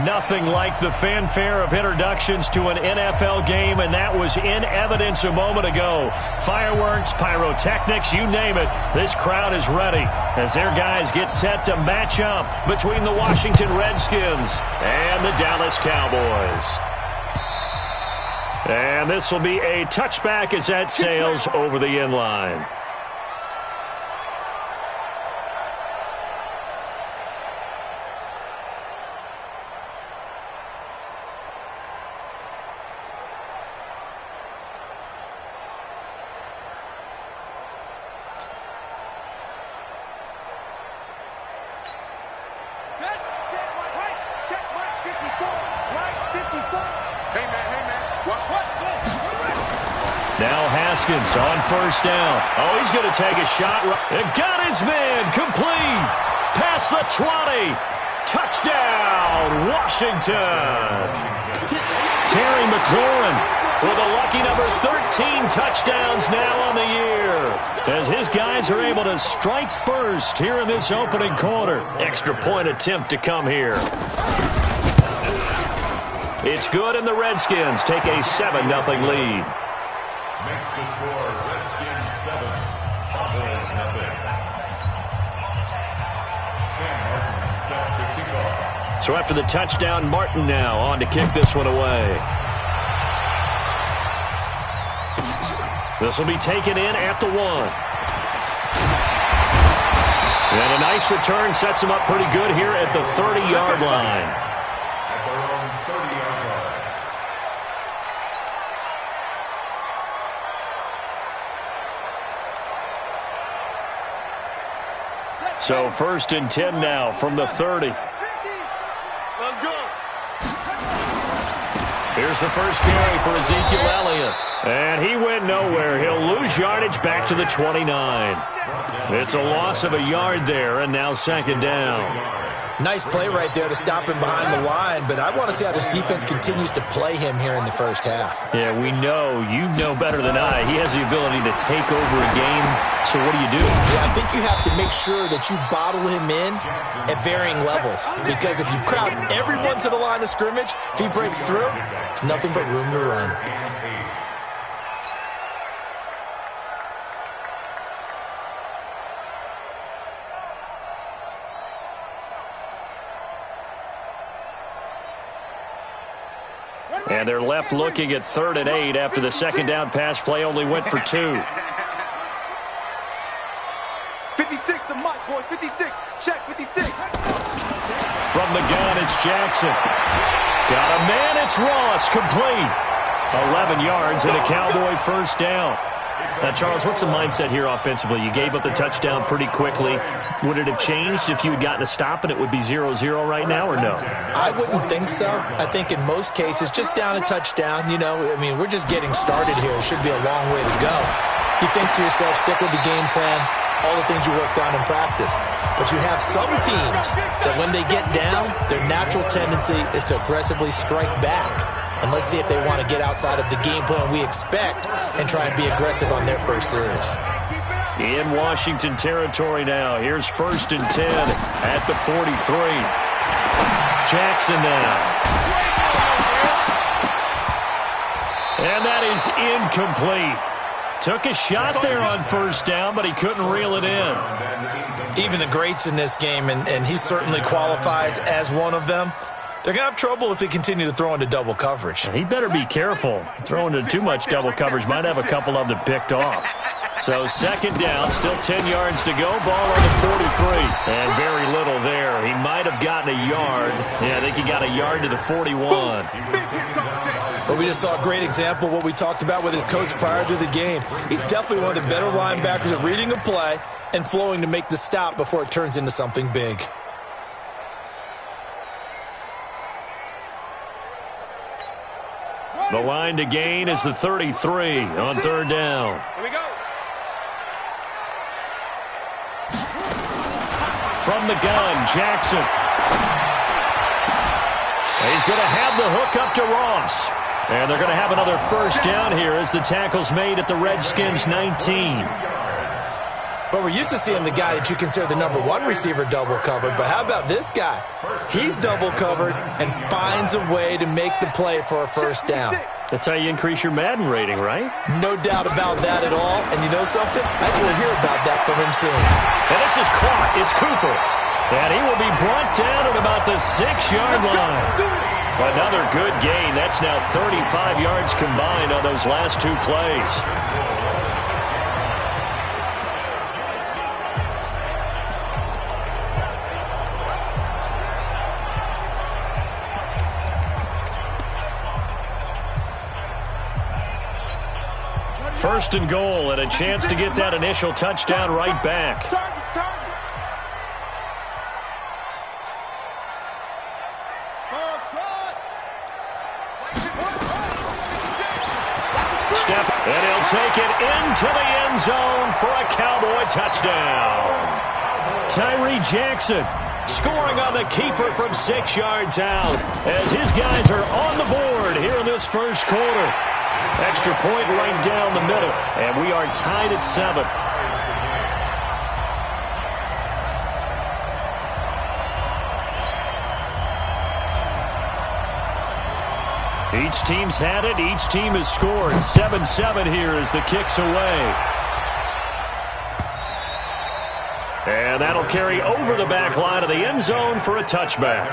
Nothing like the fanfare of introductions to an NFL game, and that was in evidence a moment ago. Fireworks, pyrotechnics, you name it. This crowd is ready as their guys get set to match up between the Washington Redskins and the Dallas Cowboys. And this will be a touchback as that sails over the end line. Now Haskins on first down. Oh, he's going to take a shot. It got his man complete. Past the 20. Touchdown, Washington. Terry McLaurin with a lucky number 13 touchdowns now on the year, as his guys are able to strike first here in this opening quarter. Extra point attempt to come here. It's good, and the Redskins take a 7-0 lead. Makes the score Redskins 7, Cowboys 0. Sam Martin set to kick off. So after the touchdown, Martin now on to kick this one away. This will be taken in at the 1. And a nice return sets him up pretty good here at the 30-yard line. So 1st and 10 now from the 30. Let's go. Here's the first carry for Ezekiel Elliott. And he went nowhere. He'll lose yardage back to the 29. It's a loss of a yard there, and now 2nd down. Nice play right there to stop him behind the line, but I want to see how this defense continues to play him here in the first half. Yeah, we know. You know better than I. He has the ability to take over a game, so what do? Yeah, I think you have to make sure that you bottle him in at varying levels, because if you crowd everyone to the line of scrimmage, if he breaks through, there's nothing but room to run. And they're left looking at 3rd and 8 after the 2nd down pass play only went for 2. 56 to Mike, boys. 56. Check 56. From the gun, it's Jackson. Got a man, it's Ross, complete. 11 yards and a Cowboy first down. Now, Charles, what's the mindset here offensively? You gave up the touchdown pretty quickly. Would it have changed if you had gotten a stop and it would be 0-0 right now, or no? I wouldn't think so. I think in most cases, just down a touchdown, you know, I mean, we're just getting started here. It should be a long way to go. You think to yourself, stick with the game plan, all the things you worked on in practice. But you have some teams that when they get down, their natural tendency is to aggressively strike back. And let's see if they want to get outside of the game plan we expect and try and be aggressive on their first series. In Washington territory now. Here's 1st and 10 at the 43. Jackson now. And that is incomplete. Took a shot there on 1st down, but he couldn't reel it in. Even the greats in this game, and he certainly qualifies as one of them, they're going to have trouble if they continue to throw into double coverage. He better be careful. Throwing into too much double coverage might have a couple of them picked off. So 2nd down, still 10 yards to go. Ball on the 43. And very little there. He might have gotten a yard. Yeah, I think he got a yard to the 41. But we just saw a great example of what we talked about with his coach prior to the game. He's definitely one of the better linebackers at reading a play and flowing to make the stop before it turns into something big. The line to gain is the 33 on 3rd down. Here we go. From the gun, Jackson. He's going to have the hook up to Ross. And they're going to have another 1st down here as the tackle's made at the Redskins 19. Well, we're used to seeing the guy that you consider the number one receiver double covered, but how about this guy? He's double covered and finds a way to make the play for a first down. That's how you increase your Madden rating, right? No doubt about that at all. And you know something? I think we'll hear about that from him soon. And this is caught. It's Cooper. And he will be brought down at about the 6-yard line. Another good gain. That's now 35 yards combined on those last two plays. First and goal, and a chance to get that initial touchdown right back. Step, and he'll take it into the end zone for a Cowboy touchdown. Tyree Jackson scoring on the keeper from 6 yards out as his guys are on the board here in this first quarter. Extra point right down the middle, and we are tied at 7. Each team's had it. Each team has scored. 7-7 here as the kick's away. And that'll carry over the back line of the end zone for a touchback.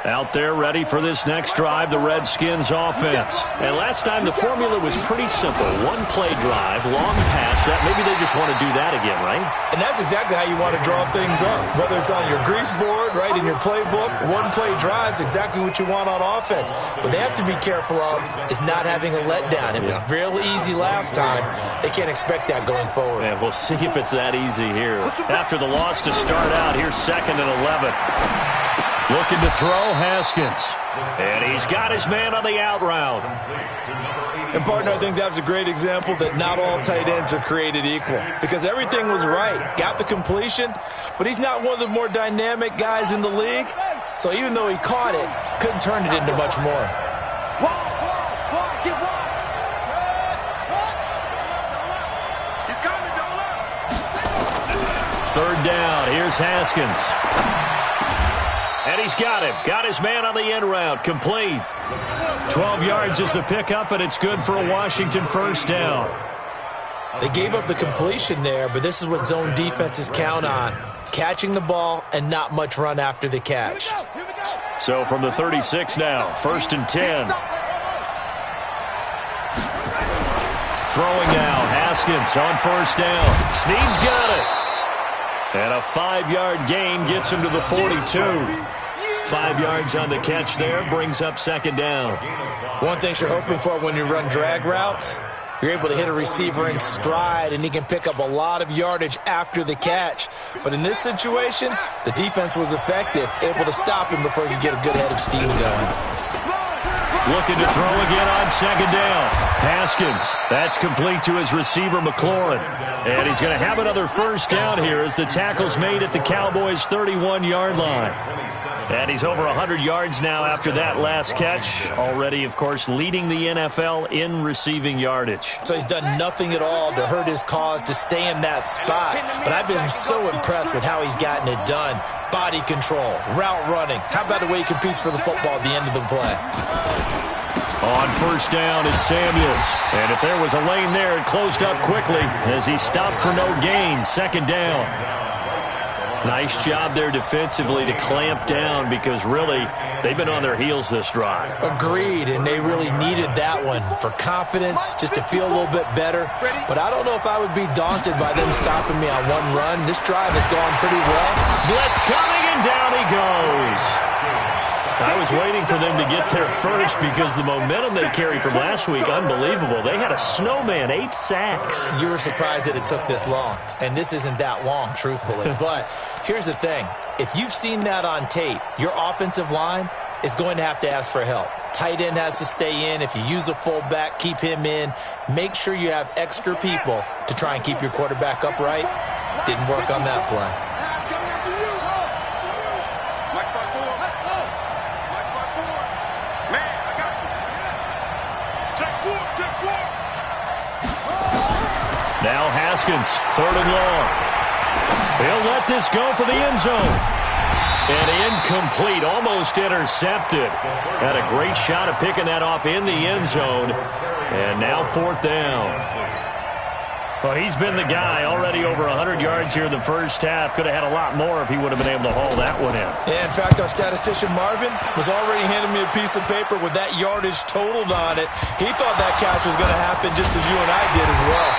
Out there ready for this next drive, the Redskins offense. And last time the formula was pretty simple. One-play drive, long pass. That maybe they just want to do that again, right? And that's exactly how you want to draw things up. Whether it's on your grease board, right, in your playbook, one-play drive's exactly what you want on offense. What they have to be careful of is not having a letdown. It was real easy last time. They can't expect that going forward. Yeah, we'll see if it's that easy here. After the loss to start out, here's 2nd and 11. Looking to throw, Haskins. And he's got his man on the out route. And, partner, I think that's a great example that not all tight ends are created equal. Because everything was right. Got the completion, but he's not one of the more dynamic guys in the league. So even though he caught it, couldn't turn it into much more. Third down. Here's Haskins. And he's got him. Got his man on the end route. Complete. 12 yards is the pickup, and it's good for a Washington first down. They gave up the completion there, but this is what zone defenses count on. Catching the ball and not much run after the catch. So from the 36 now, 1st and 10. Throwing now, Haskins on first down. Snead's got it. And a 5-yard gain gets him to the 42. 5 yards on the catch there, brings up 2nd down. One thing you're hoping for when you run drag routes, you're able to hit a receiver in stride, and he can pick up a lot of yardage after the catch. But in this situation, the defense was effective, able to stop him before he could get a good head of steam going. Looking to throw again on 2nd down. Haskins, that's complete to his receiver, McLaurin. And he's going to have another first down here as the tackle's made at the Cowboys' 31-yard line. And he's over 100 yards now after that last catch. Already, of course, leading the NFL in receiving yardage. So he's done nothing at all to hurt his cause to stay in that spot. But I've been so impressed with how he's gotten it done. Body control, route running. How about the way he competes for the football at the end of the play? On first down, it's Samuels. And if there was a lane there, it closed up quickly as he stopped for no gain. 2nd down. Nice job there defensively to clamp down because really they've been on their heels this drive. Agreed, and they really needed that one for confidence, just to feel a little bit better. But I don't know if I would be daunted by them stopping me on one run. This drive has gone pretty well. Blitz coming, and down he goes. I was waiting for them to get there first because the momentum they carried from last week, unbelievable. They had a snowman, 8 sacks. You were surprised that it took this long, and this isn't that long, truthfully. But here's the thing. If you've seen that on tape, your offensive line is going to have to ask for help. Tight end has to stay in. If you use a fullback, keep him in. Make sure you have extra people to try and keep your quarterback upright. Didn't work on that play. Now Haskins, 3rd and long. He'll let this go for the end zone. And incomplete, almost intercepted. Had a great shot at picking that off in the end zone. And now 4th down. Well, he's been the guy, already over 100 yards here in the first half. Could have had a lot more if he would have been able to haul that one in. Yeah, in fact, our statistician Marvin was already handing me a piece of paper with that yardage totaled on it. He thought that catch was going to happen just as you and I did as well.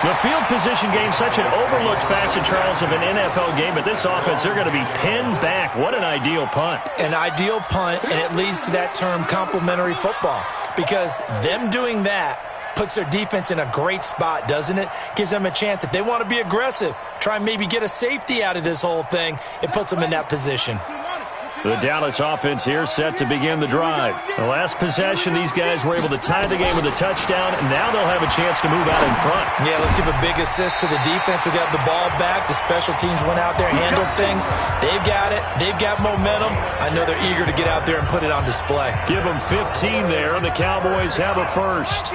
The field position game, such an overlooked facet, Charles, of an NFL game. But this offense, they're going to be pinned back. What an ideal punt. An ideal punt, and it leads to that term complementary football. Because them doing that puts their defense in a great spot, doesn't it? Gives them a chance. If they want to be aggressive, try and maybe get a safety out of this whole thing, it puts them in that position. The Dallas offense here set to begin the drive. The last possession, these guys were able to tie the game with a touchdown, and now they'll have a chance to move out in front. Yeah, let's give a big assist to the defense who got the ball back. The special teams went out there, handled things. They've got it. They've got momentum. I know they're eager to get out there and put it on display. Give them 15 there, and the Cowboys have a first.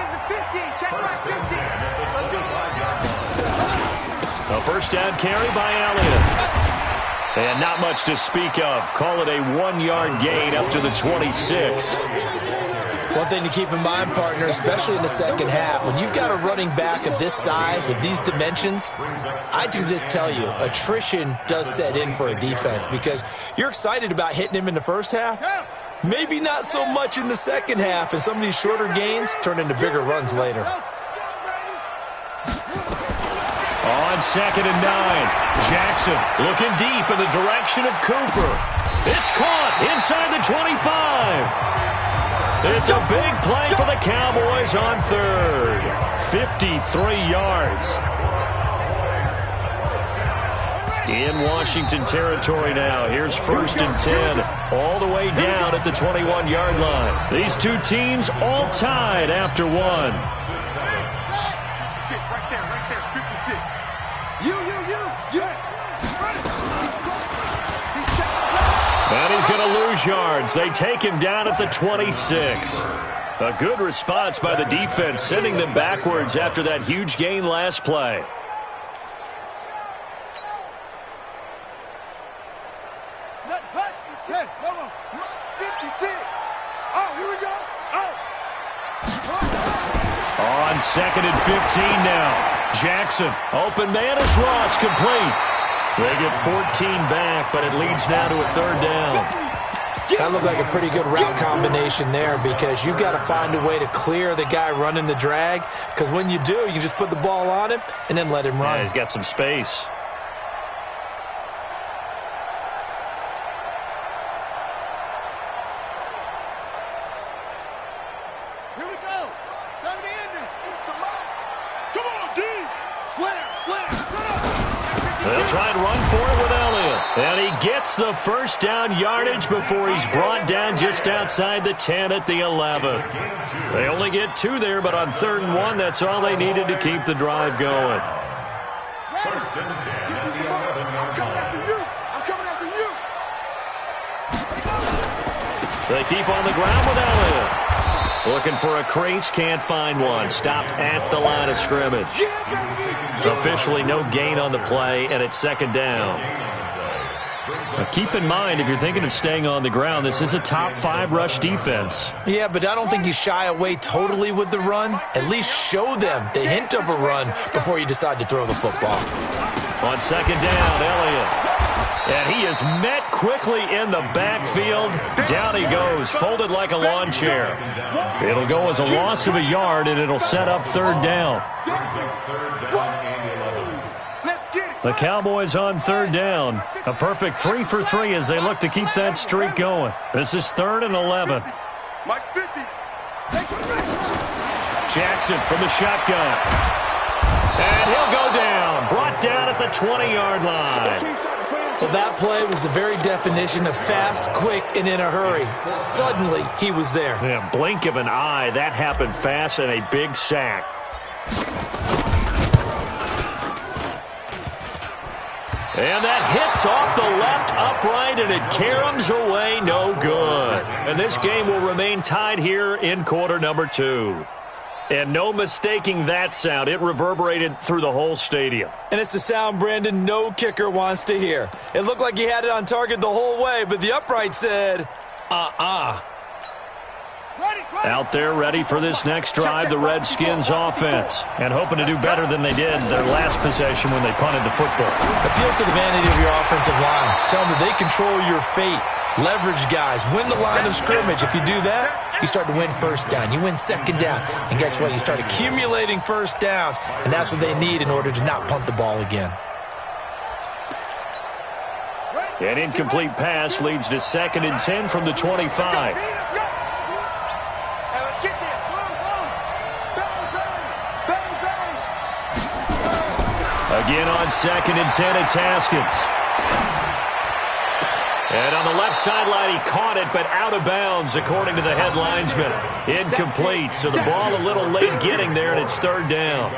A first down carry by Elliott. And not much to speak of. Call it a 1-yard gain up to the 26. One thing to keep in mind, partner, especially in the second half, when you've got a running back of this size, of these dimensions, I can just tell you, attrition does set in for a defense because you're excited about hitting him in the first half. Maybe not so much in the second half, and some of these shorter gains turn into bigger runs later. On 2nd and 9, Jackson looking deep in the direction of Cooper. It's caught inside the 25. It's a big play for the Cowboys on 3rd. 53 yards. In Washington territory now. Here's 1st and 10. All the way down at the 21-yard line. These two teams all tied after one. And he's going to lose yards. They take him down at the 26. A good response by the defense, sending them backwards after that huge gain last play. On 2nd and 15 now. Jackson, open man is Ross, complete. They get 14 back, but it leads now to a 3rd down. That looked like a pretty good route combination there because you've got to find a way to clear the guy running the drag because when you do, you just put the ball on him and then let him run. Yeah, he's got some space. Here we go. Some of the endings. Come on, D. Slam, set up. They'll try and run for it with Elliott. And he gets the first down yardage before he's brought down just outside the 10 at the 11. They only get 2 there, but on 3rd and 1, that's all they needed to keep the drive going. First and 10 at the 11. I'm coming after you. I'm coming after you. They keep on the ground with Elliott. Looking for a crease, can't find one. Stopped at the line of scrimmage. Officially no gain on the play, and it's 2nd down. Now keep in mind, if you're thinking of staying on the ground, this is a top 5 rush defense. Yeah, but I don't think you shy away totally with the run. At least show them the hint of a run before you decide to throw the football. On 2nd down, Elliott. And he is met quickly in the backfield. Down he goes, folded like a lawn chair. It'll go as a loss of a yard, and it'll set up 3rd down. The Cowboys on 3rd down. A perfect 3 for 3 as they look to keep that streak going. This is 3rd and 11. Mike's 50. Jackson from the shotgun. And he'll go down. Brought down at the 20-yard line. Well, that play was the very definition of fast, quick, and in a hurry. Suddenly, he was there. Yeah, blink of an eye. That happened fast and a big sack. And that hits off the left upright, and it caroms away no good. And this game will remain tied here in quarter number 2. And no mistaking that sound. It reverberated through the whole stadium. And it's the sound, Brandon, no kicker wants to hear. It looked like he had it on target the whole way, but the upright said, Out there ready for this next drive, the Redskins offense. And hoping to do better than they did their last possession when they punted the football. Appeal to the vanity of your offensive line. Tell them that they control your fate. Leverage guys. Win the line of scrimmage. If you do that, you start to win first down. You win second down. And guess what? You start accumulating first downs. And that's what they need in order to not punt the ball again. An incomplete pass leads to 2nd and 10 from the 25. Again on 2nd and 10, it's Haskins. And on the left sideline, he caught it, but out of bounds, according to the head linesman. Incomplete, so the ball a little late getting there, and it's 3rd down.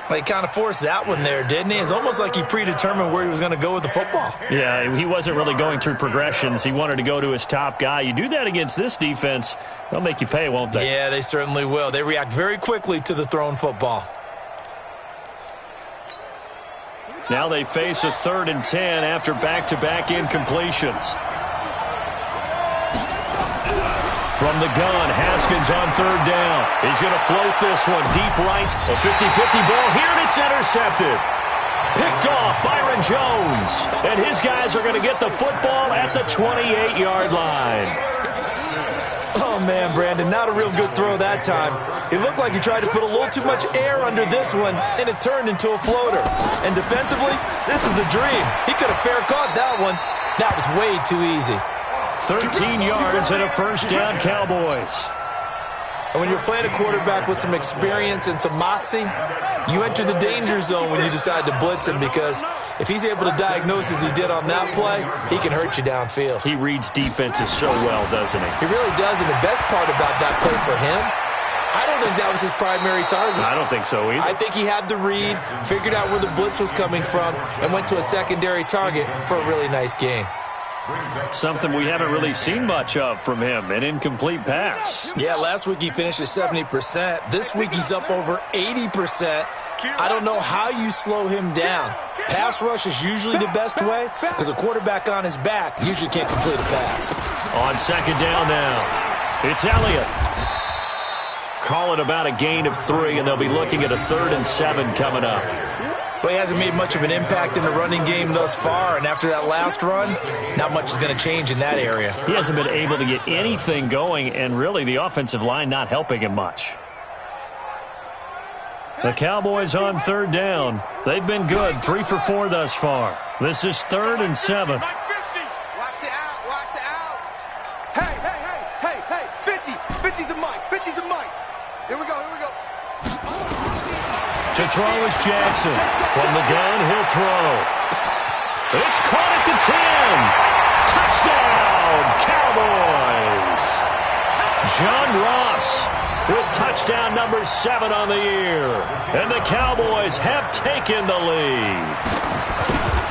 Well, he kind of forced that one there, didn't he? It's almost like he predetermined where he was going to go with the football. Yeah, he wasn't really going through progressions. He wanted to go to his top guy. You do that against this defense, they'll make you pay, won't they? Yeah, they certainly will. They react very quickly to the thrown football. Now they face a 3rd and 10 after back-to-back incompletions. From the gun, Haskins on 3rd down. He's going to float this one deep right. A 50-50 ball here, and it's intercepted. Picked off Byron Jones. And his guys are going to get the football at the 28-yard line. Oh, man, Brandon, not a real good throw that time. It looked like he tried to put a little too much air under this one, and it turned into a floater. And defensively, this is a dream. He could have fair caught that one. That was way too easy. 13 yards and a first down, Cowboys. And when you're playing a quarterback with some experience and some moxie, you enter the danger zone when you decide to blitz him, because if he's able to diagnose as he did on that play, he can hurt you downfield. He reads defenses so well, doesn't he? He really does, and the best part about that play for him, I don't think that was his primary target. I don't think so either. I think he had the read, figured out where the blitz was coming from, and went to a secondary target for a really nice gain. Something we haven't really seen much of from him, an incomplete pass. Yeah, last week he finished at 70%. This week he's up over 80%. I don't know how you slow him down. Pass rush is usually the best way, because a quarterback on his back usually can't complete a pass. On 2nd down now, it's Elliott. Call it about a gain of 3, and they'll be looking at a 3rd and 7 coming up. Well, he hasn't made much of an impact in the running game thus far, and after that last run, not much is going to change in that area. He hasn't been able to get anything going, and really the offensive line not helping him much. The Cowboys on 3rd down. They've been good, 3 for 4 thus far. This is 3rd and 7. Watch the out, watch the out. Hey, 50. 50's the mic, 50's the mic. Here we go. To throw is Jackson. From the gun, he'll throw. It's caught at the 10. Touchdown, Cowboys. John Ross with touchdown number 7 on the year. And the Cowboys have taken the lead.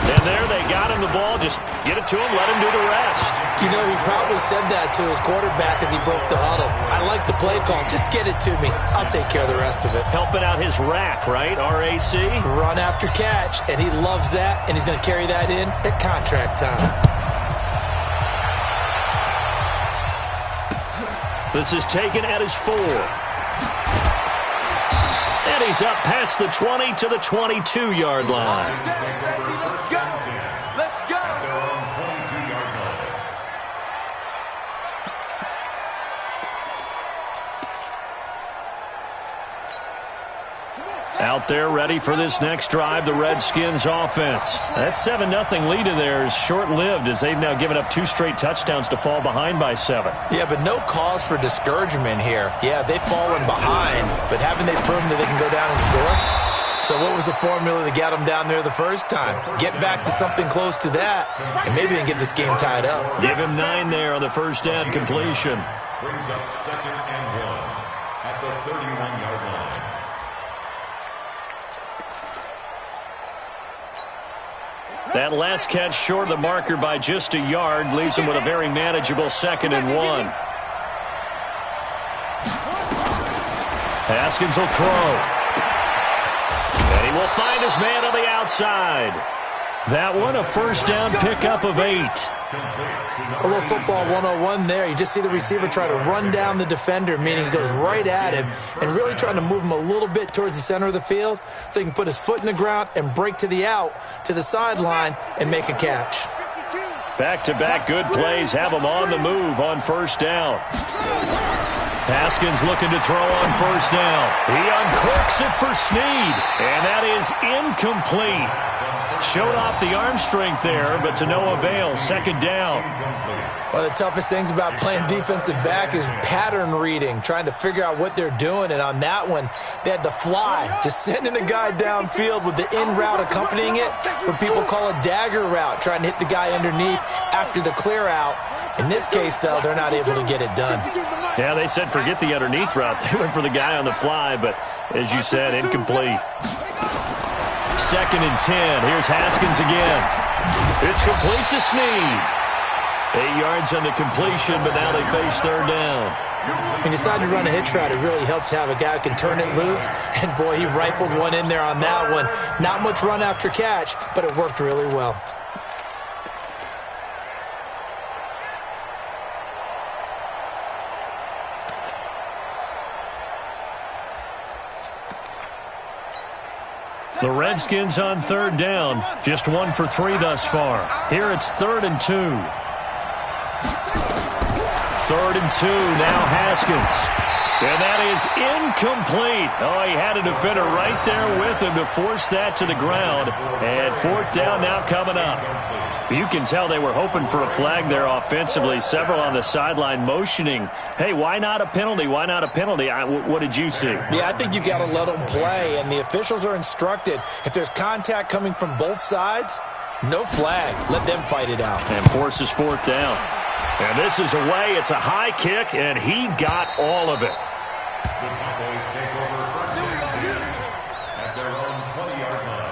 And there they got him the ball. Just get it to him, let him do the rest. You know, he probably said that to his quarterback as he broke the huddle. I like the play call. Just get it to me. I'll take care of the rest of it. Helping out his rack, right? RAC? Run after catch, and he loves that, and he's going to carry that in at contract time. This is taken at his 4. And he's up past the 20 to the 22-yard line. Let's go. Their own 22-yard line. Out there ready for this next drive, the Redskins offense. That 7-0 lead of theirs short-lived, as they've now given up 2 straight touchdowns to fall behind by 7. Yeah, but no cause for discouragement here. Yeah, they've fallen behind, but haven't they proven that they can go down and score? So what was the formula that got them down there the first time? Get back to something close to that, and maybe they can get this game tied up. Give him 9 there on the first down completion. Brings up 2nd and 1 at the 31-yard line. That last catch short of the marker by just a yard leaves him with a very manageable 2nd and 1. Haskins will throw. And he will find his man on the outside. That one, a first down pickup of 8. A little football 101 there. You just see the receiver try to run down the defender, meaning he goes right at him and really trying to move him a little bit towards the center of the field so he can put his foot in the ground and break to the out, to the sideline, and make a catch. Back-to-back good plays have him on the move on first down. Haskins looking to throw on first down. He uncorks it for Snead, and that is incomplete. Showed off the arm strength there, but to no avail. Second down. One of the toughest things about playing defensive back is pattern reading, trying to figure out what they're doing. And on that one, they had the fly, just sending a guy downfield with the in route accompanying it, what people call a dagger route, trying to hit the guy underneath after the clear out. In this case, though, they're not able to get it done. Yeah, they said forget the underneath route. They went for the guy on the fly, but as you said, incomplete. Second and 10. Here's Haskins again. It's complete to Snead. 8 yards on the completion, but now they face third down. When you decide to run a hitch route, it really helps to have a guy who can turn it loose. And, boy, he rifled one in there on that one. Not much run after catch, but it worked really well. The Redskins on third down, just 1 for 3 thus far. Here it's 3rd and 2. 3rd and 2, now Haskins. And that is incomplete. Oh, he had a defender right there with him to force that to the ground. And 4th down now coming up. You can tell they were hoping for a flag there offensively. Several on the sideline motioning, hey, why not a penalty? Why not a penalty? What did you see? Yeah, I think you've got to let them play, and the officials are instructed. If there's contact coming from both sides, no flag. Let them fight it out. And forces 4th down. And this is away. It's a high kick, and he got all of it. The Cowboys take over first and 10 at their own 20-yard line.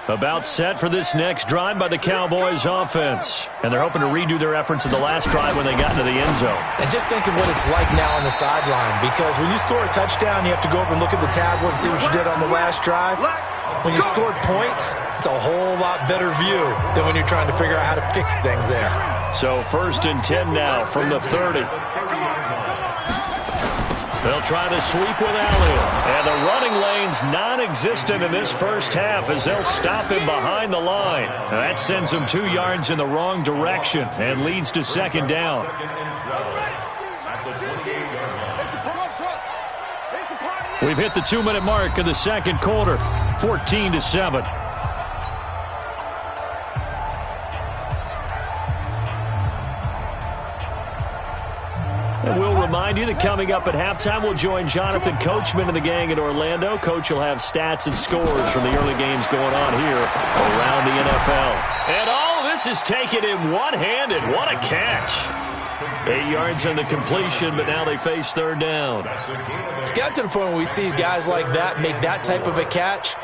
About set for this next drive by the Cowboys offense. And they're hoping to redo their efforts in the last drive when they got into the end zone. And just think of what it's like now on the sideline, because when you score a touchdown, you have to go over and look at the tablet and see what you did on the last drive. When you scored points, it's a whole lot better view than when you're trying to figure out how to fix things there. So 1st and 10 now from the 30. They'll try to sweep with Elliott. And the running lane's non-existent in this first half as they'll stop him behind the line. Now that sends him 2 yards in the wrong direction and leads to second down. We've hit the 2-minute mark of the second quarter, 14-7. And we'll remind you that coming up at halftime, we'll join Jonathan Coachman and the gang in Orlando. Coach will have stats and scores from the early games going on here around the NFL. And all this is taken in one-handed. What a catch. 8 yards on the completion, but now they face third down. It's got to the point where we see guys like that make that type of a catch.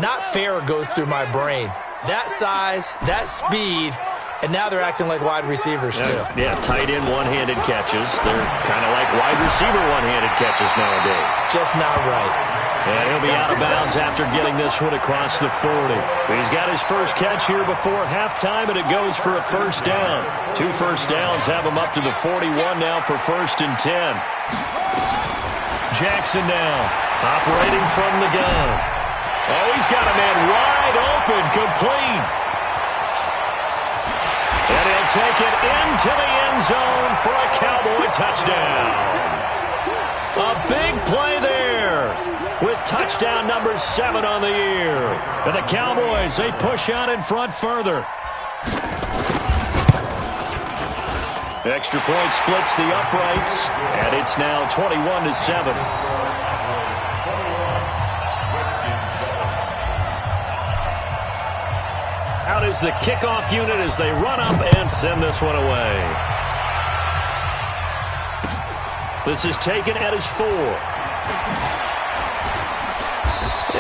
Not fair goes through my brain. That size, that speed, and now they're acting like wide receivers, too. Yeah, tight end one-handed catches. They're kind of like wide receiver one-handed catches nowadays. Just not right. And he'll be out of bounds after getting this one across the 40. He's got his first catch here before halftime, and it goes for a first down. 2 first downs have him up to the 41 now for 1st and 10. Jackson now, operating from the gun. Oh, he's got a man wide open, complete. And he'll take it into the end zone for a Cowboy touchdown. A big play there with touchdown number 7 on the year. And the Cowboys, they push out in front further. Extra point splits the uprights, and it's now 21-7. Out is the kickoff unit as they run up and send this one away. This is taken at his 4.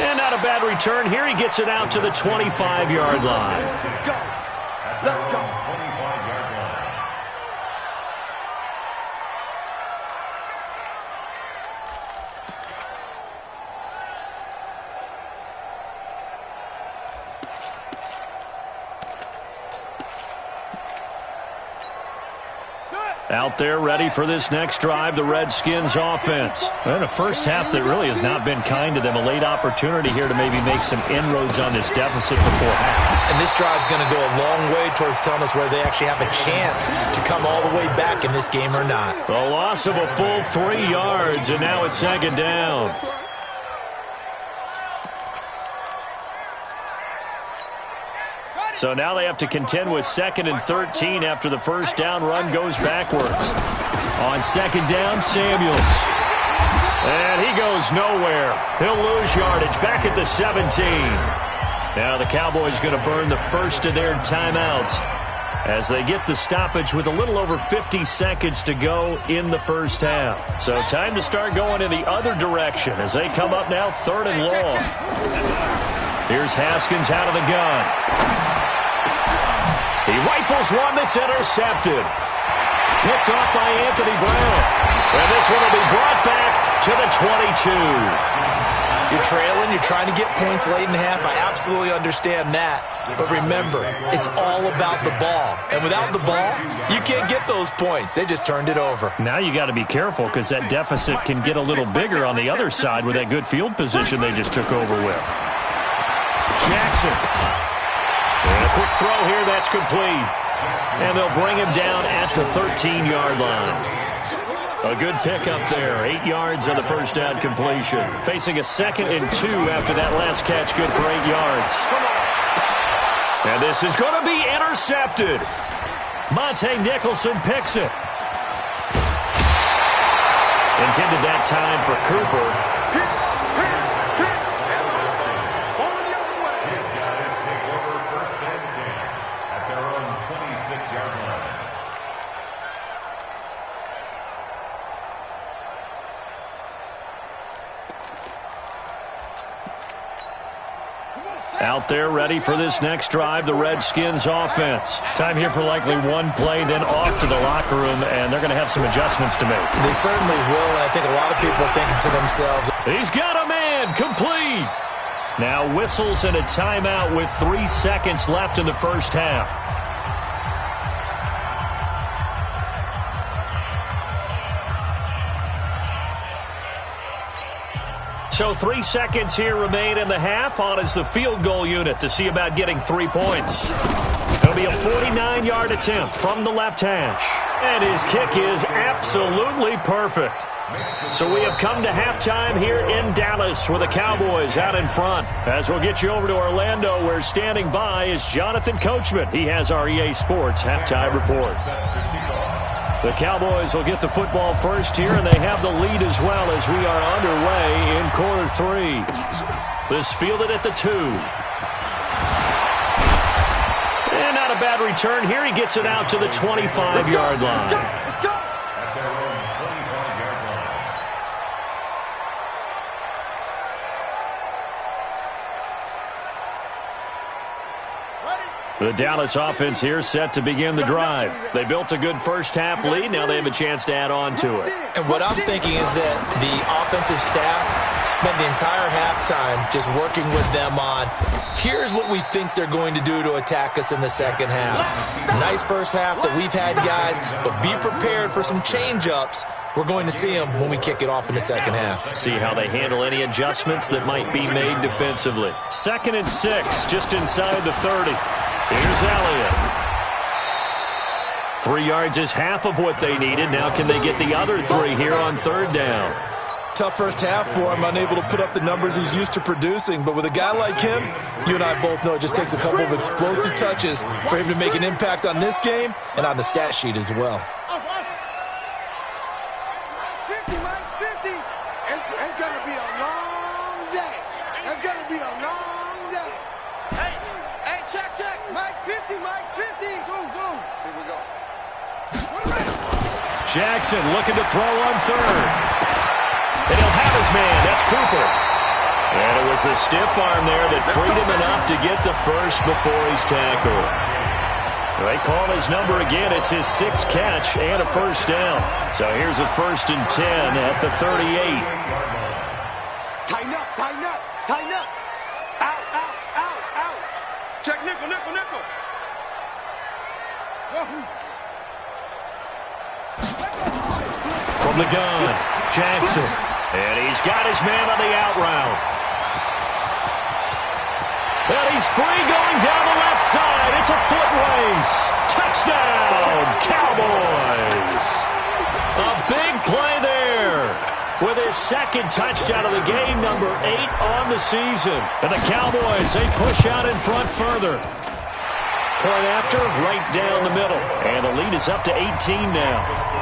And not a bad return here. He gets it out to the 25-yard line. Let's go. Let's go. Out there ready for this next drive, the Redskins offense. And a first half that really has not been kind to them. A late opportunity here to maybe make some inroads on this deficit before half. And this drive's going to go a long way towards telling us whether they actually have a chance to come all the way back in this game or not. A loss of a full 3 yards, and now it's second down. So now they have to contend with 2nd and 13 after the first down run goes backwards. On second down, Samuels. And he goes nowhere. He'll lose yardage back at the 17. Now the Cowboys going to burn the first of their timeouts as they get the stoppage with a little over 50 seconds to go in the first half. So time to start going in the other direction as they come up now 3rd and long. Here's Haskins out of the gun. He rifles one that's intercepted. Picked off by Anthony Brown. And this one will be brought back to the 22. You're trailing, you're trying to get points late in the half. I absolutely understand that. But remember, it's all about the ball. And without the ball, you can't get those points. They just turned it over. Now you got to be careful because that deficit can get a little bigger on the other side with that good field position they just took over with. Jackson. And a quick throw here, that's complete. And they'll bring him down at the 13-yard line. A good pickup there, 8 yards on the first down completion. Facing a 2nd and 2 after that last catch, good for 8 yards. And this is going to be intercepted. Monte Nicholson picks it. Intended that time for Cooper. Out there ready for this next drive, the Redskins offense. Time here for likely one play, then off to the locker room, and they're going to have some adjustments to make. They certainly will, and I think a lot of people are thinking to themselves, he's got a man, complete. Now whistles and a timeout with 3 seconds left in the first half. So 3 seconds here remain in the half. On is the field goal unit to see about getting 3 points. It'll be a 49-yard attempt from the left hash. And his kick is absolutely perfect. So we have come to halftime here in Dallas with the Cowboys out in front. As we'll get you over to Orlando, where standing by is Jonathan Coachman. He has our EA Sports halftime report. The Cowboys will get the football first here, and they have the lead as well as we are underway in quarter 3. This fielded at the 2. And not a bad return here. He gets it out to the 25-yard line. The Dallas offense here set to begin the drive. They built a good first half lead. Now they have a chance to add on to it. And what I'm thinking is that the offensive staff spent the entire halftime just working with them on, here's what we think they're going to do to attack us in the second half. Nice first half that we've had, guys, but be prepared for some change-ups. We're going to see them when we kick it off in the second half. See how they handle any adjustments that might be made defensively. 2nd and 6, just inside the 30. Here's Elliott. 3 yards is half of what they needed. Now can they get the other 3 here on 3rd down? Tough first half for him, unable to put up the numbers he's used to producing. But with a guy like him, you and I both know it just takes a couple of explosive touches for him to make an impact on this game and on the stat sheet as well. Mike's 50. It's going to be a long day. It's going to be a long day. Hey, check. Mike 50, Mike 50. Zoom. Here we go. Jackson looking to throw on 3rd. And he'll have his man. That's Cooper. And it was a stiff arm there that freed him enough to get the first before he's tackled. They call his number again. It's his 6th catch and a first down. So here's a 1st and 10 at the 38. Tighten up. Out. Check nickel. Wahoo. From the gun, Jackson. And he's got his man on the out route. And he's free going down the left side. It's a foot race. Touchdown, Cowboys. A big play there. With his second touchdown of the game, number 8 on the season. And the Cowboys, they push out in front further. Point after, right down the middle. And the lead is up to 18 now.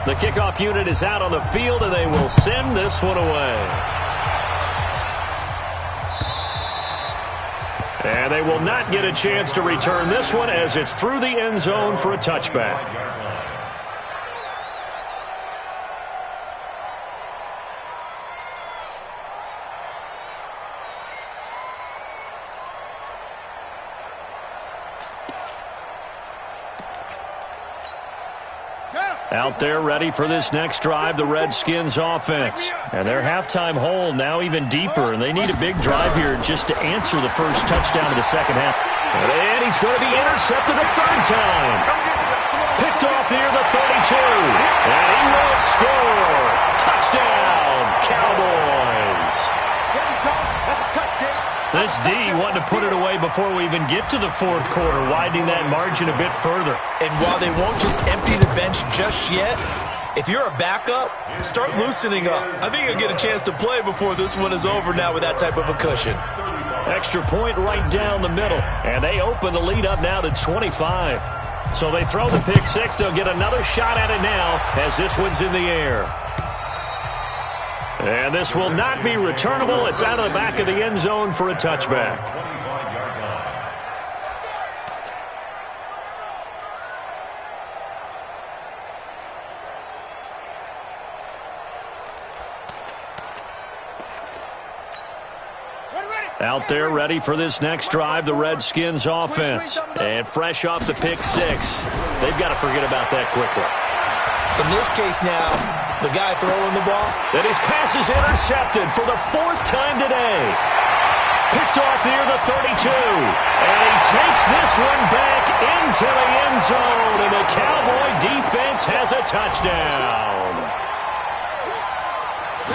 The kickoff unit is out on the field, and they will send this one away. And they will not get a chance to return this one as it's through the end zone for a touchback. Out there ready for this next drive, the Redskins offense. And their halftime hole now even deeper, and they need a big drive here just to answer the first touchdown of the second half. And he's going to be intercepted a third time. Picked off near the 32. And he will score. Touchdown, Cowboys. This D wanting to put it away before we even get to the fourth quarter, widening that margin a bit further. And while they won't just empty the bench just yet, if you're a backup, start loosening up. I think you'll get a chance to play before this one is over now with that type of a cushion. Extra point right down the middle. And they open the lead up now to 25. So they throw the pick six. They'll get another shot at it now as this one's in the air. And this will not be returnable. It's out of the back of the end zone for a touchback. Out there ready for this next drive, the Redskins offense. And fresh off the pick six. They've got to forget about that quickly. In this case now, the guy throwing the ball. And his pass is intercepted for the fourth time today. Picked off near the 32. And he takes this one back into the end zone. And the Cowboy defense has a touchdown.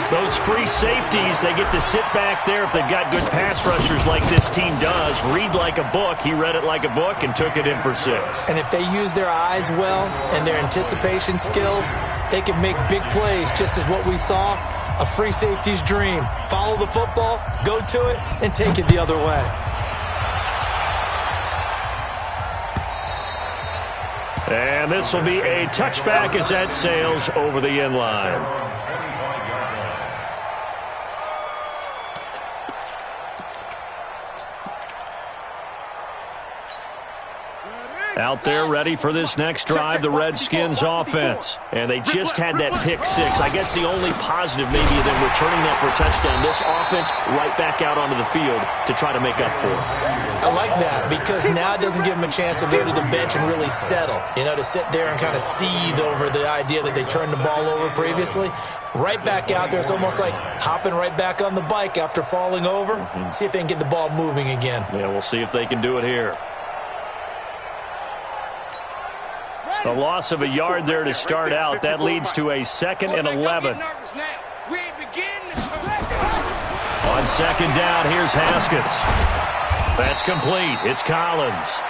Those free safeties, they get to sit back there if they've got good pass rushers like this team does. Read like a book. He read it like a book and took it in for 6. And if they use their eyes well and their anticipation skills, they can make big plays, just as what we saw, a free safety's dream. Follow the football, go to it, and take it the other way. And this will be a touchback as that sails over the end line. Out there ready for this next drive, the Redskins offense. And they just had that pick six. I guess the only positive maybe of them returning that for a touchdown. This offense right back out onto the field to try to make up for it. I like that because now it doesn't give them a chance to go to the bench and really settle. You know, to sit there and kind of seethe over the idea that they turned the ball over previously. Right back out there. It's almost like hopping right back on the bike after falling over. See if they can get the ball moving again. Yeah, we'll see if they can do it here. The loss of a yard there to start out. That leads to a 2nd and 11. On second down, here's Haskins. That's complete. It's Collins.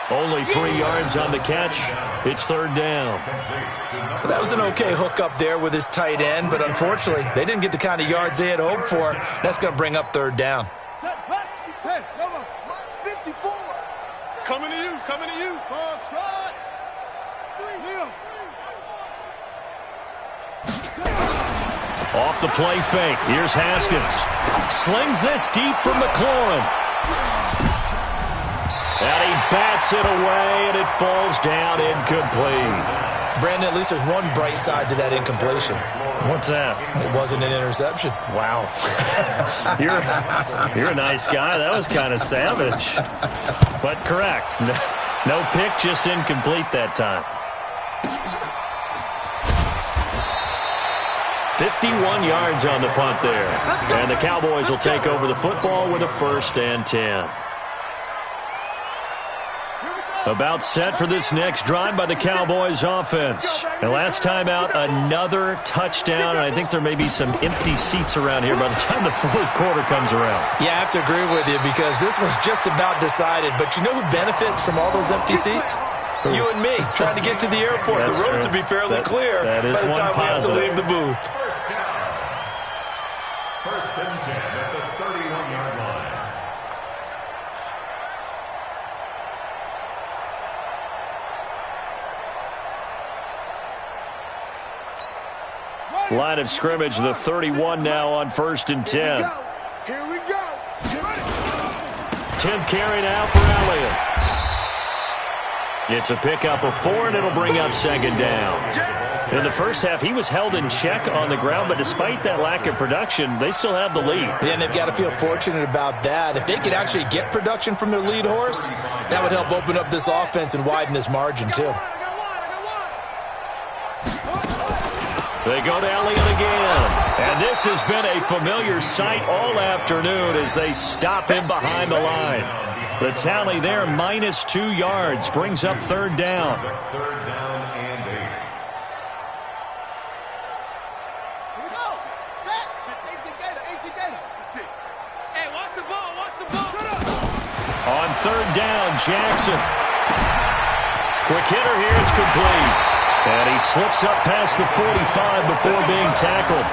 Only 3 yards on the catch. It's 3rd down. That was an okay hook up there with his tight end, but unfortunately, they didn't get the kind of yards they had hoped for. That's going to bring up 3rd down. Hey, number 54. Coming to you, coming to you. Ball try. Off the play fake. Here's Haskins. Slings this deep from McLaurin. And he bats it away, and it falls down incomplete. Brandon, at least there's one bright side to that incompletion. What's that? It wasn't an interception. Wow. You're a nice guy. That was kind of savage. But correct. No pick, just incomplete that time. 51 yards on the punt there. And the Cowboys will take over the football with a 1st and 10. About set for this next drive by the Cowboys offense. And last time out, another touchdown. And I think there may be some empty seats around here by the time the 4th quarter comes around. Yeah, I have to agree with you because this one's just about decided. But you know who benefits from all those empty seats? You and me, trying to get to the airport. That's the road true. to be fairly clear that is by the time we have to leave the booth. First down. 1st and 10 at the 31-yard line. Line of scrimmage, the 31 now on 1st and 10. Here we go. Get ready. 10th carry now for Elliott. It's a pickup of 4, and it'll bring up 2nd down. In the first half, he was held in check on the ground, but despite that lack of production, they still have the lead. Yeah, and they've got to feel fortunate about that. If they could actually get production from their lead horse, that would help open up this offense and widen this margin, too. They go to Elliott again. And this has been a familiar sight all afternoon as they stop him behind the line. The tally there, -2 yards, brings up 3rd down. 3rd down and 8. Here we go. Set. AT Gator. 6. Hey, watch the ball. Shut up. On 3rd down, Jackson. Quick hitter here, it's complete. And he slips up past the 45 before being tackled.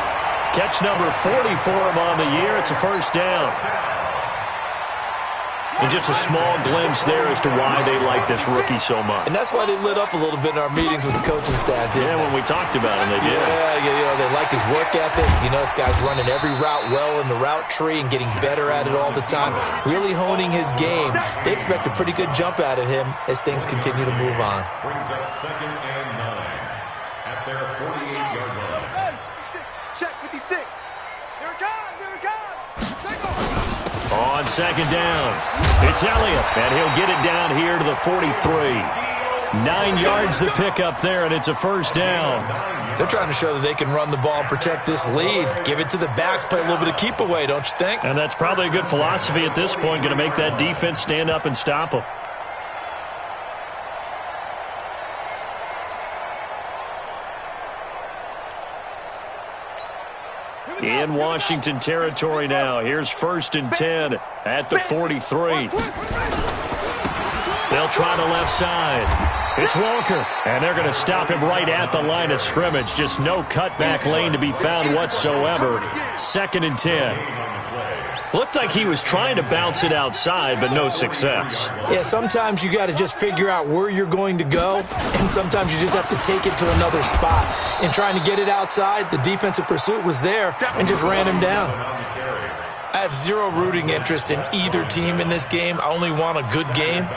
Catch number 40 for him on the year. It's a 1st down. And just a small glimpse there as to why they like this rookie so much. And that's why they lit up a little bit in our meetings with the coaching staff, didn't Yeah, they? when we talked about him, they did. Yeah, they like his work ethic. This guy's running every route well in the route tree and getting better at it all the time, really honing his game. They expect a pretty good jump out of him as things continue to move on. Brings up 2nd and 9 at their 48-yard line. Check 56. Here it comes. Take off. On 2nd down, it's Elliott, and he'll get it down here to the 43. 9 yards to pick up there, and it's a 1st down. They're trying to show that they can run the ball and protect this lead. Give it to the backs, play a little bit of keep away, don't you think? And that's probably a good philosophy at this point, going to make that defense stand up and stop them. In Washington territory now. Here's 1st and 10 at the 43. They'll try the left side. It's Walker, and they're going to stop him right at the line of scrimmage. Just no cutback lane to be found whatsoever. 2nd and 10. Looked like he was trying to bounce it outside, but no success. Yeah, sometimes you got to just figure out where you're going to go, and sometimes you just have to take it to another spot. In trying to get it outside, the defensive pursuit was there and just ran him down. I have zero rooting interest in either team in this game. I only want a good game.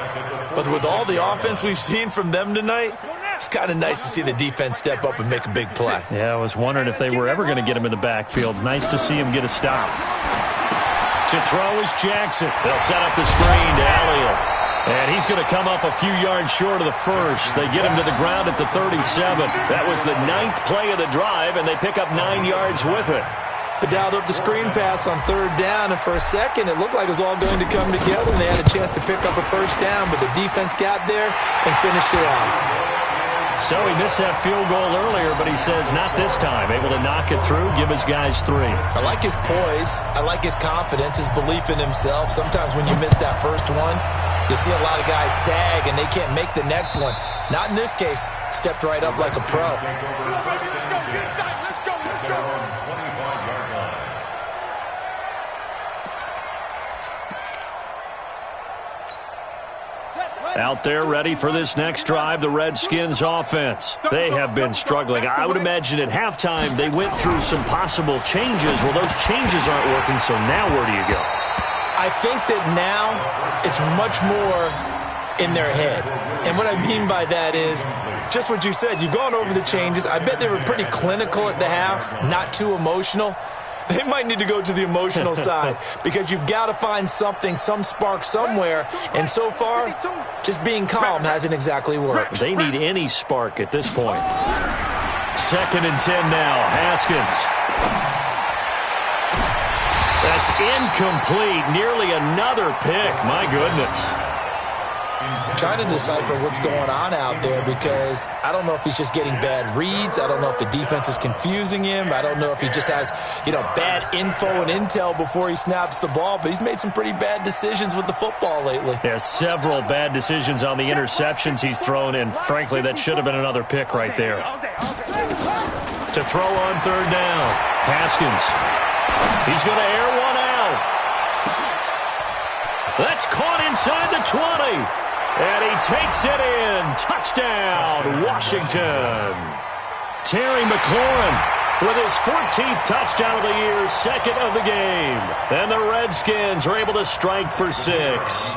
But with all the offense we've seen from them tonight, it's kind of nice to see the defense step up and make a big play. Yeah, I was wondering if they were ever going to get him in the backfield. Nice to see him get a stop. To throw is Jackson. They'll set up the screen to Elliott. And he's going to come up a few yards short of the 1st. They get him to the ground at the 37. That was the 9th play of the drive, and they pick up 9 yards with it. They dialed up the screen pass on 3rd down, and for a second it looked like it was all going to come together, and they had a chance to pick up a 1st down, but the defense got there and finished it off. So he missed that field goal earlier, but he says not this time. Able to knock it through, give his guys 3. I like his poise. I like his confidence, his belief in himself. Sometimes when you miss that first one, you see a lot of guys sag and they can't make the next one. Not in this case. Stepped right up like a pro. Let's go. Out there ready for this next drive, the Redskins offense. They have been struggling. I would imagine at halftime they went through some possible changes. Well, those changes aren't working, so now where do you go? I think that now it's much more in their head. And what I mean by that is just what you said. You've gone over the changes. I bet they were pretty clinical at the half, not too emotional. They might need to go to the emotional side because you've got to find something, some spark somewhere. And so far, just being calm hasn't exactly worked. They need any spark at this point. 2nd and 10 now. Haskins That's incomplete. Nearly another pick. My goodness. I'm trying to decipher what's going on out there because I don't know if he's just getting bad reads. I don't know if the defense is confusing him. I don't know if he just has, bad info and intel before he snaps the ball. But he's made some pretty bad decisions with the football lately. Yeah, several bad decisions on the interceptions he's thrown, and frankly, that should have been another pick right there. To throw on third down, Haskins. He's going to air one out. That's caught inside the 20. And he takes it in. Touchdown, Washington. Terry McLaurin with his 14th touchdown of the year, second of the game. And the Redskins are able to strike for 6.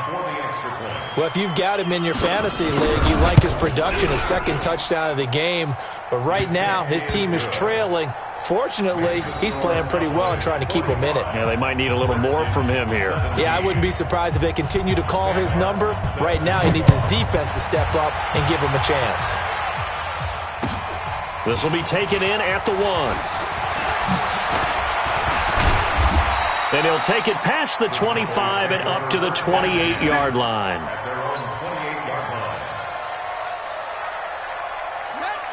Well, if you've got him in your fantasy league, you like his production, his second touchdown of the game. But right now, his team is trailing. Fortunately, he's playing pretty well and trying to keep him in it. Yeah, they might need a little more from him here. Yeah, I wouldn't be surprised if they continue to call his number. Right now, he needs his defense to step up and give him a chance. This will be taken in at the 1. And he'll take it past the 25 and up to the 28-yard line.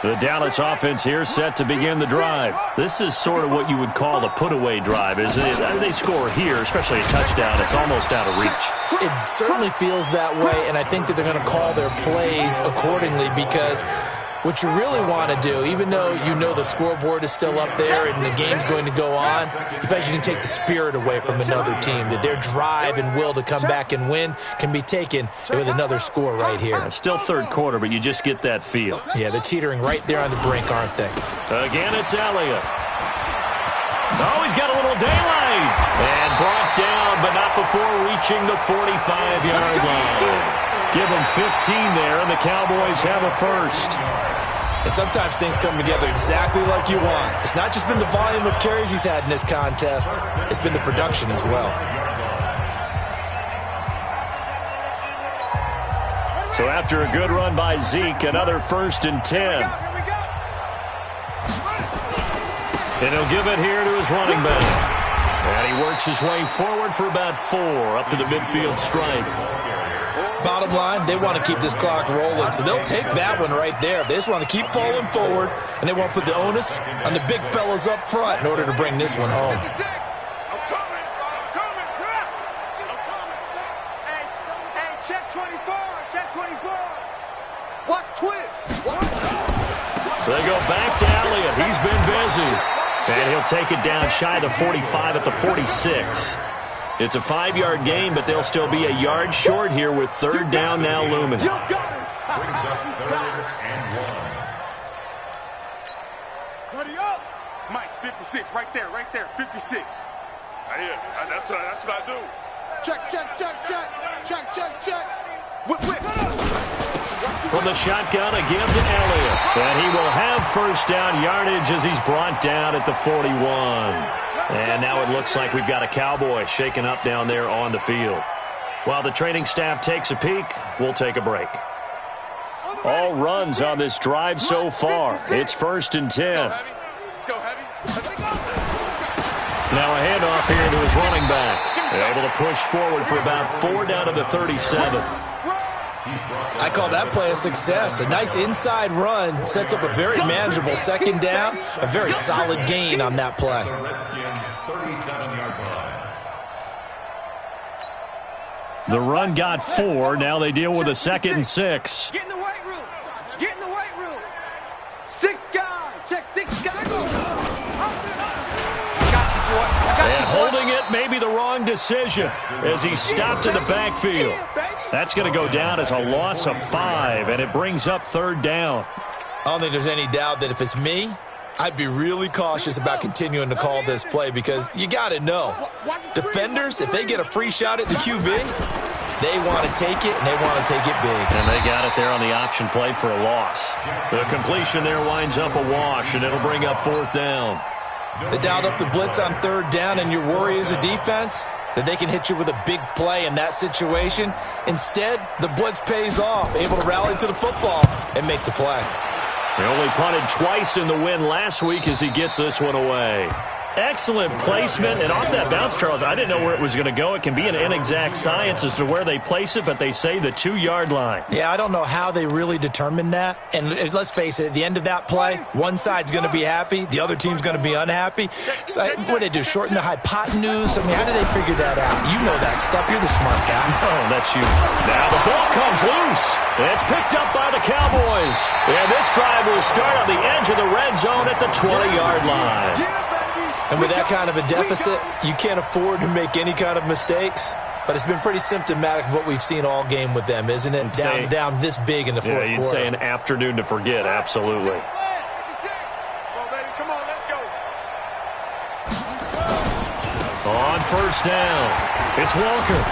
The Dallas offense here set to begin the drive. This is sort of what you would call a put-away drive, isn't it? I mean, they score here, especially a touchdown. It's almost out of reach. It certainly feels that way, and I think that they're going to call their plays accordingly because what you really want to do, even though you know the scoreboard is still up there and the game's going to go on, you think you can take the spirit away from another team, that their drive and will to come back and win can be taken with another score right here. Still third quarter, but you just get that feel. Yeah, they're teetering right there on the brink, aren't they? Again, it's Elliott. Oh, he's got a little daylight. And brought down, but not before reaching the 45-yard line. Give them 15 there, and the Cowboys have a first. And sometimes things come together exactly like you want. It's not just been the volume of carries he's had in this contest. It's been the production as well. So after a good run by Zeke, another 1st and 10. And he'll give it here to his running back. And he works his way forward for about 4 up to the midfield stripe. Bottom line, they want to keep this clock rolling, so they'll take that one right there. They just want to keep falling forward, and they want to put the onus on the big fellas up front in order to bring this one home. Hey, check 24, check 24. Watch twist. They go back to Elliott. He's been busy. And he'll take it down shy of the 45 at the 46. It's a 5-yard gain, but they'll still be a yard short here with third down now looming. You got it. Brings up 3rd and 1. Ready up. Mike, 56, right there, 56. That's what I do. Check. Whip. From the shotgun, a give to Elliott. And he will have first down yardage as he's brought down at the 41. And now it looks like we've got a Cowboy shaken up down there on the field. While the training staff takes a peek, we'll take a break. All runs on this drive so far. It's 1st and 10. Let's go heavy. Now a handoff here to his running back. They're able to push forward for about 4 down to the 37. I call that play a success. A nice inside run sets up a very manageable second down, a very solid gain on that play. Redskins 37-yard line. The run got 4. Now they deal with a 2nd and 6. Get in the weight room. Get in the weight room. 6 guys. Check 6 guys. And holding it may be the wrong decision as he stopped in the backfield. That's going to go down as a loss of 5, and it brings up third down. I don't think there's any doubt that if it's me, I'd be really cautious about continuing to call this play because you got to know, defenders, if they get a free shot at the QB, they want to take it, and they want to take it big. And they got it there on the option play for a loss. The completion there winds up a wash, and it'll bring up 4th down. They dialed up the blitz on third down, and your worry as a defense that they can hit you with a big play in that situation. Instead, the blitz pays off, able to rally to the football and make the play. He only punted twice in the win last week as he gets this one away. Excellent placement, and off that bounce, Charles, I didn't know where it was going to go. It can be an inexact science as to where they place it, but they say the 2-yard line. Yeah, I don't know how they really determined that. And let's face it, at the end of that play, one side's going to be happy, the other team's going to be unhappy. So what did they do, shorten the hypotenuse? I mean, how did they figure that out? You know that stuff. You're the smart guy. Oh, that's you. Now the ball comes loose. It's picked up by the Cowboys. And this drive will start on the edge of the red zone at the 20-yard line. And with that kind of a deficit, you can't afford to make any kind of mistakes. But it's been pretty symptomatic of what we've seen all game with them, isn't it? Down this big in the fourth quarter. Yeah, you'd say an afternoon to forget, absolutely. On first down, it's Walker.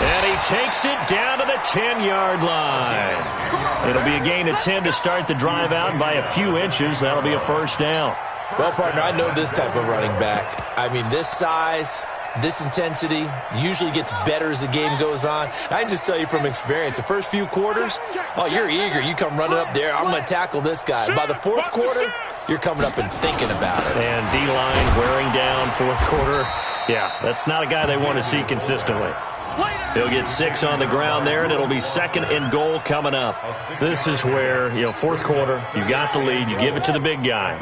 And he takes it down to the 10-yard line. It'll be a gain of 10 to start the drive out by a few inches. That'll be a first down. Well, partner, I know this type of running back. I mean, this size, this intensity usually gets better as the game goes on. I can just tell you from experience, the first few quarters, oh, you're eager. You come running up there, I'm going to tackle this guy. By the fourth quarter, you're coming up and thinking about it. And D-line wearing down fourth quarter. Yeah, that's not a guy they want to see consistently. He'll get 6 on the ground there, and it'll be 2nd and goal coming up. This is where, fourth quarter, you got the lead, you give it to the big guy.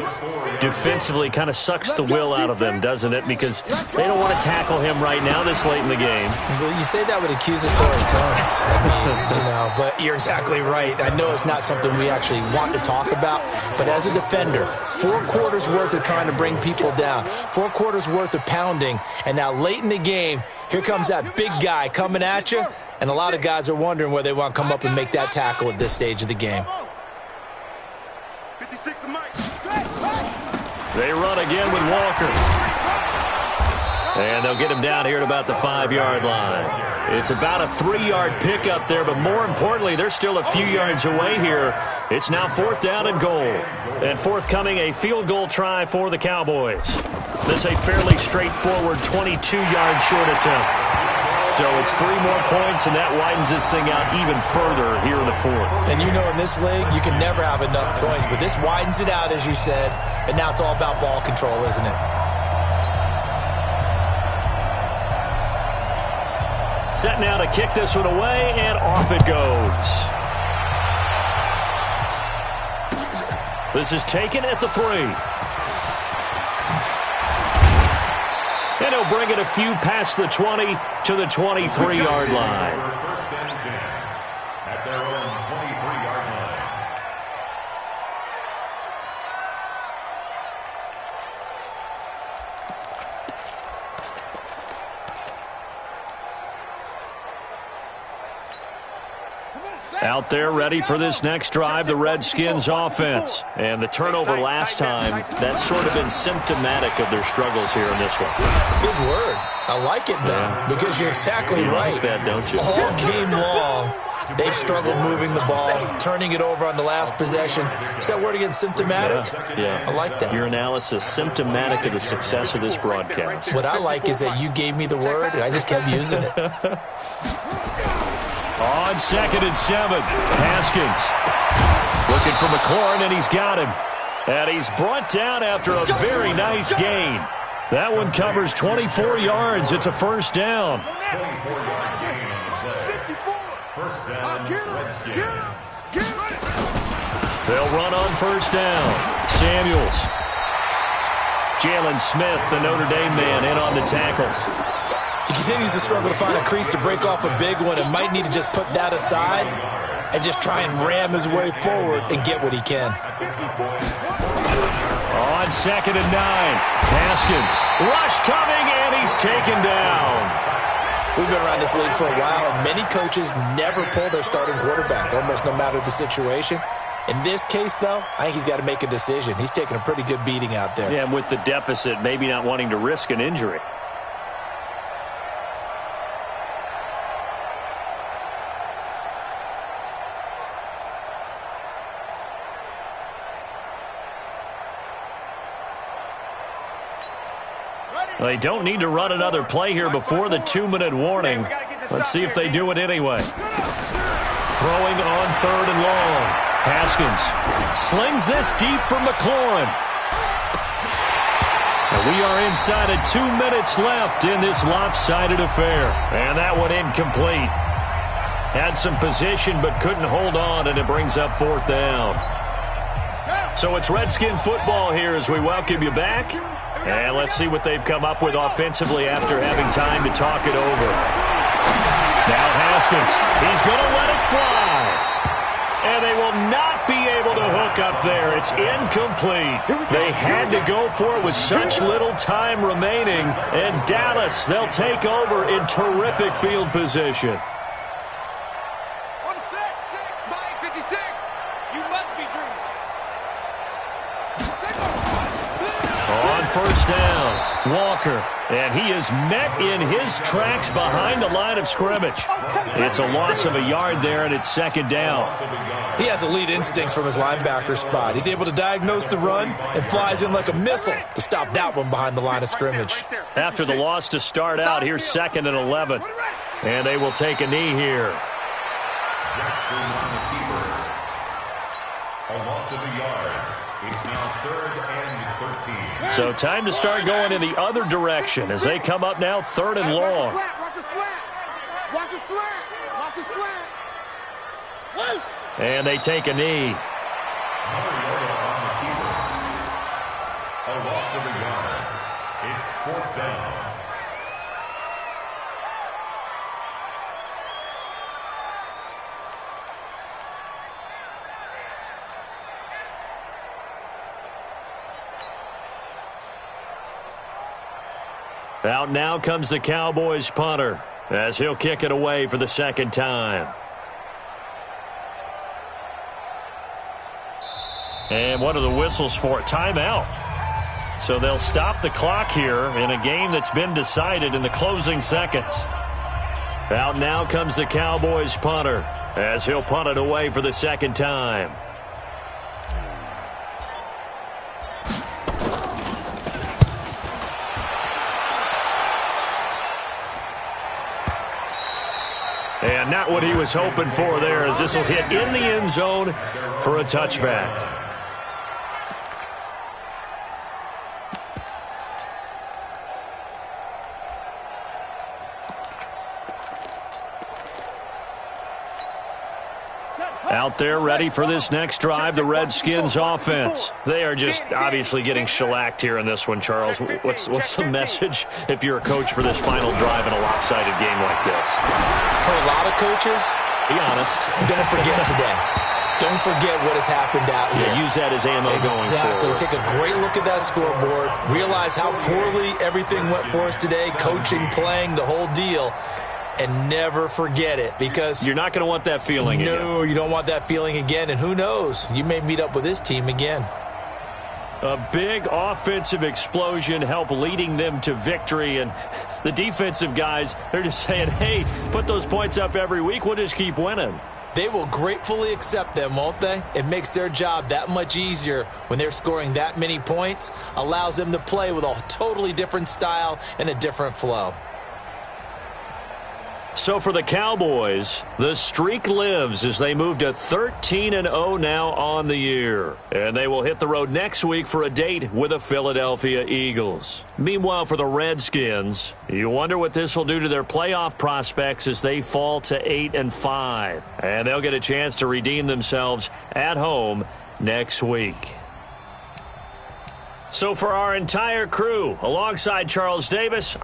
Defensively kind of sucks the will out of them, doesn't it? Because they don't want to tackle him right now this late in the game. Well, you say that with accusatory tones. I mean, but you're exactly right. I know it's not something we actually want to talk about, but as a defender, 4 quarters worth of trying to bring people down, 4 quarters worth of pounding, and now late in the game, here comes that big guy coming at you, and a lot of guys are wondering where they want to come up and make that tackle at this stage of the game. They run again with Walker. And they'll get him down here at about the 5-yard line. It's about a 3-yard pickup there, but more importantly, they're still a few yards away here. It's now 4th down and goal. And forthcoming, a field goal try for the Cowboys. This is a fairly straightforward 22-yard short attempt. So it's 3 more points, and that widens this thing out even further here in the fourth. And you know in this league, you can never have enough points, but this widens it out, as you said, and now it's all about ball control, isn't it? Set now to kick this one away, and off it goes. This is taken at the 3. And he'll bring it a few past the 20 to the 23-yard line. First and 10 at their own 23-yard line. Out there ready for this next drive, the Redskins offense. And the turnover last time, that's sort of been symptomatic of their struggles here in this one. Good word. I like it, though, because you're exactly right. Like that, don't you? All game long, they've struggled moving the ball, turning it over on the last possession. Is that word again, symptomatic? Yeah. I like that. Your analysis, symptomatic of the success of this broadcast. What I like is that you gave me the word, and I just kept using it. On 2nd and 7, Haskins looking for McLaurin, and he's got him. And he's brought down after a very nice gain. That one covers 24 yards. It's a first down. 24-yard gain on the play. First down, Redskins. They'll run on first down. Samuels. Jalen Smith, the Notre Dame man, in on the tackle. He continues to struggle to find a crease to break off a big one and might need to just put that aside and just try and ram his way forward and get what he can. On 2nd and 9, Haskins. Rush coming, and he's taken down. We've been around this league for a while, and many coaches never pull their starting quarterback, almost no matter the situation. In this case, though, I think he's got to make a decision. He's taking a pretty good beating out there. Yeah, and with the deficit, maybe not wanting to risk an injury. They don't need to run another play here before the 2-minute warning. Let's see if they do it anyway. Throwing on 3rd and long. Haskins slings this deep for McLaurin. And we are inside of 2 minutes left in this lopsided affair. And that one incomplete. Had some position but couldn't hold on, and it brings up 4th down. So it's Redskin football here as we welcome you back. And let's see what they've come up with offensively after having time to talk it over. Now Haskins, he's going to let it fly. And they will not be able to hook up there. It's incomplete. They had to go for it with such little time remaining. And Dallas, they'll take over in terrific field position. On the set, 6, Mike 56. You must be dreaming. On 1st down, Walker. And he is met in his tracks behind the line of scrimmage. It's a loss of a yard there, and it's 2nd down. He has elite instincts from his linebacker spot. He's able to diagnose the run and flies in like a missile to stop that one behind the line of scrimmage. After the loss to start out, here's 2nd and 11. And they will take a knee here. Jackson on the keeper. A loss of a yard. It's now 3rd and 13. So time to start going in the other direction as they come up now 3rd and long. Watch the slant. Watch the slant. Watch the slant. Woo! And they take a knee. Mariota on the keeper. A loss of a yard. It's 4th down. Out now comes the Cowboys punter as he'll kick it away for the 2nd time. And what are the whistles for? Timeout. So they'll stop the clock here in a game that's been decided in the closing seconds. Out now comes the Cowboys punter as he'll punt it away for the 2nd time. And not what he was hoping for there, as this will hit in the end zone for a touchback. Out there ready for this next drive, the Redskins offense. They are just obviously getting shellacked here in this one, Charles. What's the message if you're a coach for this final drive in a lopsided game like this? For a lot of coaches, be honest, don't forget today. Don't forget what has happened out here. Yeah, use that as ammo going forward. Take a great look at that scoreboard. Realize how poorly everything went for us today, coaching, playing, the whole deal. And never forget it, because you're not going to want that feeling again. No, you don't want that feeling again. And who knows? You may meet up with this team again. A big offensive explosion helped leading them to victory. And the defensive guys, they're just saying, hey, put those points up every week. We'll just keep winning. They will gratefully accept them, won't they? It makes their job that much easier when they're scoring that many points. Allows them to play with a totally different style and a different flow. So for the Cowboys, the streak lives as they move to 13-0 now on the year. And they will hit the road next week for a date with the Philadelphia Eagles. Meanwhile, for the Redskins, you wonder what this will do to their playoff prospects as they fall to 8-5. And they'll get a chance to redeem themselves at home next week. So for our entire crew, alongside Charles Davis,